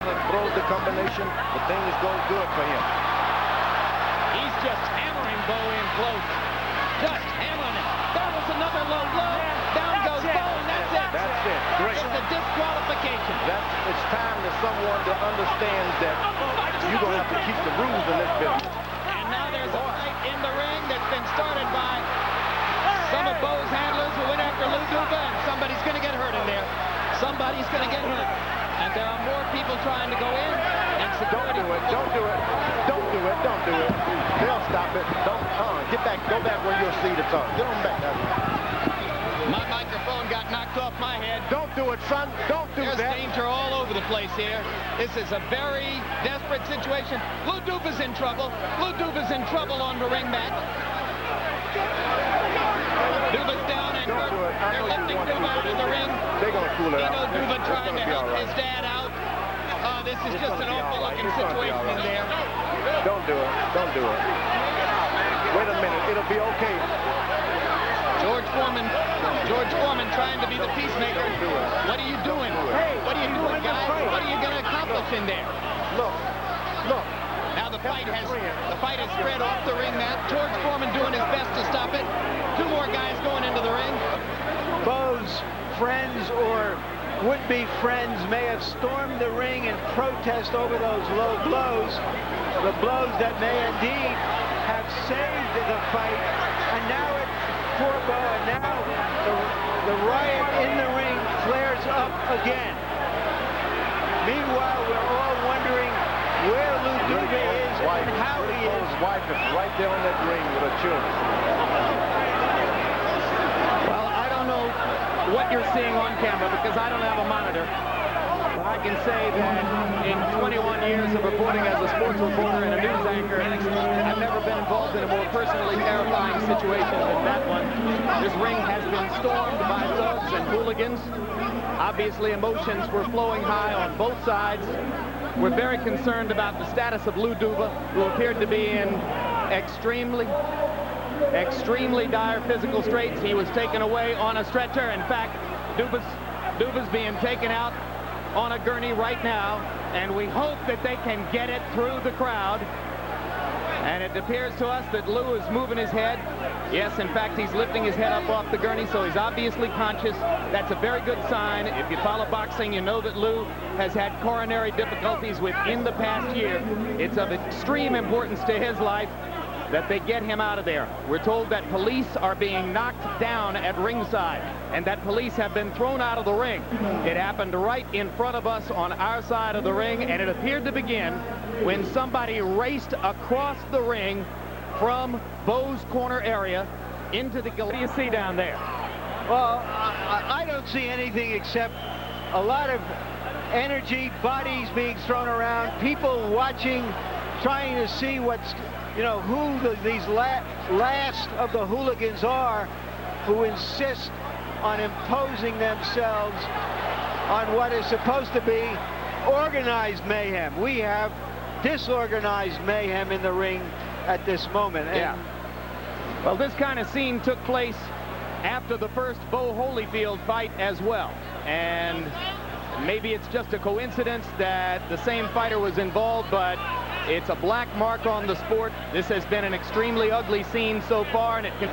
Throws the combination, the thing is going good for him. He's just hammering Bowe in close. Just hammering it. That was another low blow. Down goes Bowe, and that's it. That's it. Great. It's a disqualification. It's time for someone to understand that you're going to have to keep the rules in this business. And now there's a fight in the ring that's been started by some of Bowe's handlers who went after Lou Duva, and somebody's going to get hurt in there. Somebody's going to get hurt. And there are more people trying to go in. And don't do it. Don't do it. Don't do it. Don't do it. They'll stop it. Don't. Get back. Go back where you'll see the tongue. Get on back. My microphone got knocked off my head. Don't do it, son. Don't do There's that. There's danger all over the place here. This is a very desperate situation. Lou Duva's in trouble. Lou Duva's in trouble on the ring mat. Duva's down and they're lifting Duva out of the ring. They're going to cool it out. Duva trying to help his dad out. This is just an awful looking situation in there. Don't do it. Don't do it. Wait a minute. It'll be okay. George Foreman trying to be the peacemaker. What are you doing? What are you doing, guys? What are you going to accomplish in there? Look. Now the fight has spread off the ring mat. George Foreman doing his best to stop it. Two more guys going into the ring. Bowe's friends or would-be friends may have stormed the ring in protest over those low blows, the blows that may indeed have saved the fight, and now it's for Bowe, and now the riot in the ring flares up again. Meanwhile, we're all wondering where Lou Duva is and how he is. His wife is right there on that ring with her children. Well, I don't know what you're seeing on camera because I don't have a monitor. But I can say that in 21 years of reporting as a sports reporter and a news anchor, I've never been involved in a more personally terrifying situation than that one. This ring has been stormed by thugs and hooligans. Obviously, emotions were flowing high on both sides. We're very concerned about the status of Lou Duva, who appeared to be in extremely dire physical straits. He was taken away on a stretcher. In fact, Duva's being taken out on a gurney right now, and we hope that they can get it through the crowd. And it appears to us that Lou is moving his head. Yes, in fact, he's lifting his head up off the gurney, so he's obviously conscious. That's a very good sign. If you follow boxing, you know that Lou has had coronary difficulties within the past year. It's of extreme importance to his life that they get him out of there. We're told that police are being knocked down at ringside and that police have been thrown out of the ring. It happened right in front of us on our side of the ring, and it appeared to begin when somebody raced across the ring from Bowe's corner area into the golota. What do you see down there? Well, I don't see anything except a lot of energy, bodies being thrown around, people watching, trying to see what's, you know, who these last of the hooligans are who insist on imposing themselves on what is supposed to be organized mayhem. We have disorganized mayhem in the ring at this moment. Yeah. Well, this kind of scene took place after the first Bowe Holyfield fight as well. And maybe it's just a coincidence that the same fighter was involved, but it's a black mark on the sport. This has been an extremely ugly scene so far, and it can...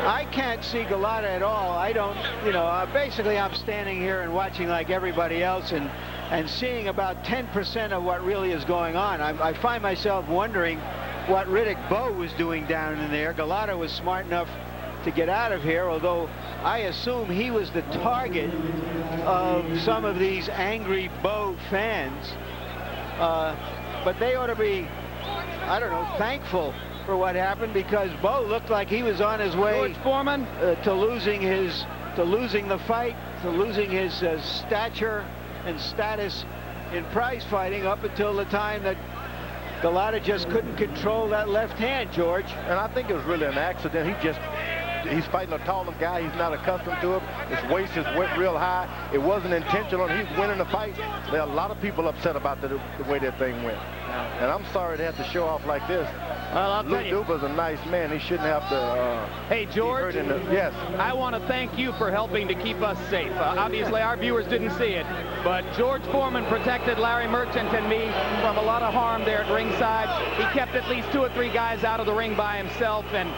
I can't see Golota at all. I don't, you know, basically I'm standing here and watching like everybody else and seeing about 10% of what really is going on. I find myself wondering what Riddick Bowe was doing down in there. Golota was smart enough to get out of here, although I assume he was the target of some of these angry Bowe fans. But they ought to be, I don't know, thankful for what happened, because Bowe looked like he was on his way George Foreman to losing the fight, to losing his stature and status in prize fighting up until the time that Golota just couldn't control that left hand, George. And I think it was really an accident. He's fighting a taller guy. He's not accustomed to it. His waist is went real high. It wasn't intentional. He's winning the fight. There are a lot of people upset about the way that thing went. And I'm sorry they had to show off like this. Well, I'll Lou tell you. Duba's a nice man. He shouldn't have to. Hey, George. Yes. I want to thank you for helping to keep us safe. Obviously, our viewers didn't see it, but George Foreman protected Larry Merchant and me from a lot of harm there at ringside. He kept at least 2 or 3 guys out of the ring by himself, and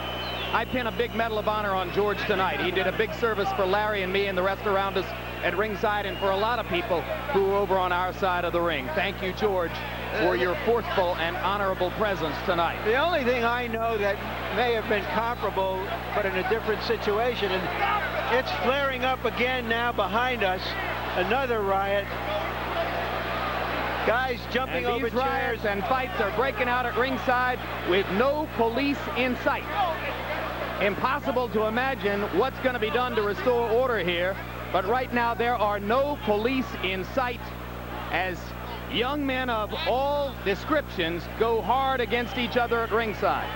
I pin a big Medal of Honor on George tonight. He did a big service for Larry and me and the rest around us at ringside, and for a lot of people who were over on our side of the ring. Thank you, George, for your forceful and honorable presence tonight. The only thing I know that may have been comparable, but in a different situation, and it's flaring up again now behind us. Another riot. Guys jumping over chairs. Riots and fights are breaking out at ringside with no police in sight. Impossible to imagine what's going to be done to restore order here, but right now there are no police in sight as young men of all descriptions go hard against each other at ringside.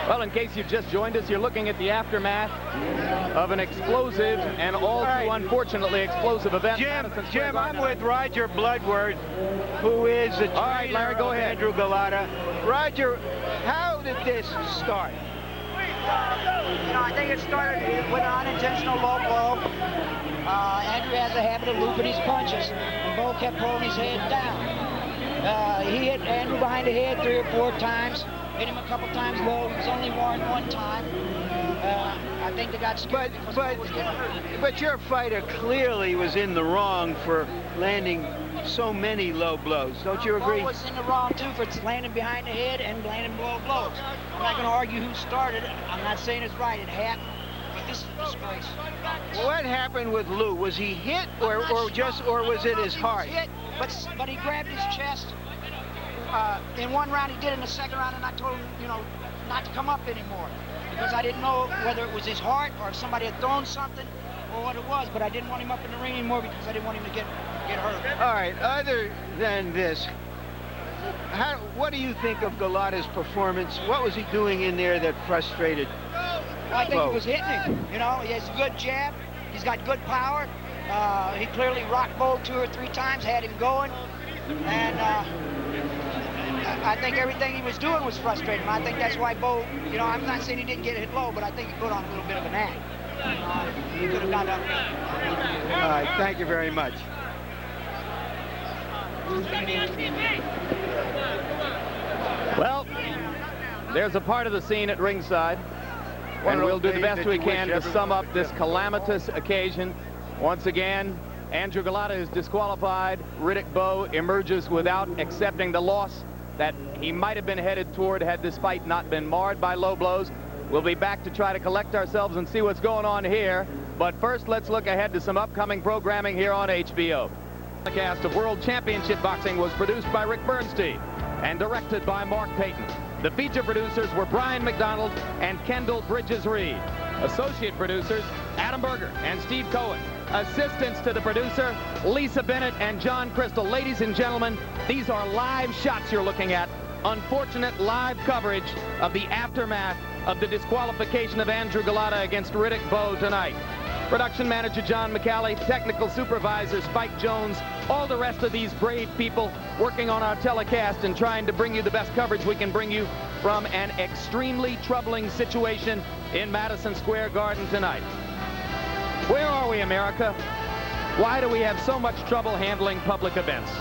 Well, in case you've just joined us, you're looking at the aftermath of an explosive and all too unfortunately explosive event. Jim, I'm with Roger Bloodworth, who is the trainer. All right, Larry, go ahead. Andrew Golota. Roger, how did this start? I think it started with an unintentional low blow. Andrew has a habit of looping his punches, and Bo kept pulling his head down. He hit Andrew behind the head 3 or 4 times, hit him a couple times low. He was only warned 1 time. I think they got scared because Bo was getting hurt. But your fighter clearly was in the wrong for landing so many low blows. Don't you agree? Bo was in the wrong, too, for landing behind the head and landing low blows. I'm not going to argue who started it. I'm not saying it's right. It happened. But this is a disgrace. What happened with Lou? Was he hit or was it his heart? He was hit, but he grabbed his chest. In 1 round, he did. In the 2nd round, and I told him, not to come up anymore, because I didn't know whether it was his heart or if somebody had thrown something or what it was, but I didn't want him up in the ring anymore because I didn't want him to get hurt. All right, other than this, what do you think of Golota's performance? What was he doing in there that frustrated? Well, I think he was hitting him. He has a good jab. He's got good power. He clearly rocked Bo 2 or 3 times, had him going, and I think everything he was doing was frustrating. I think that's why Bo, I'm not saying he didn't get hit low, but I think he put on a little bit of an act. He could have got up. All right, thank you very much. Well, there's a part of the scene at ringside, and we'll do the best we can to sum up this calamitous occasion. Once again, Andrew Golota is disqualified. Riddick Bowe emerges without accepting the loss that he might have been headed toward had this fight not been marred by low blows. We'll be back to try to collect ourselves and see what's going on here. But first, let's look ahead to some upcoming programming here on HBO. The cast of World Championship Boxing was produced by Rick Bernstein and directed by Mark Payton. The feature producers were Brian McDonald and Kendall Bridges-Reed. Associate producers, Adam Berger and Steve Cohen. Assistants to the producer, Lisa Bennett and John Crystal. Ladies and gentlemen, these are live shots you're looking at. Unfortunate live coverage of the aftermath of the disqualification of Andrew Golota against Riddick Bowe tonight. Production manager John McCallie, technical supervisor Spike Jones, all the rest of these brave people working on our telecast and trying to bring you the best coverage we can bring you from an extremely troubling situation in Madison Square Garden tonight. Where are we, America? Why do we have so much trouble handling public events?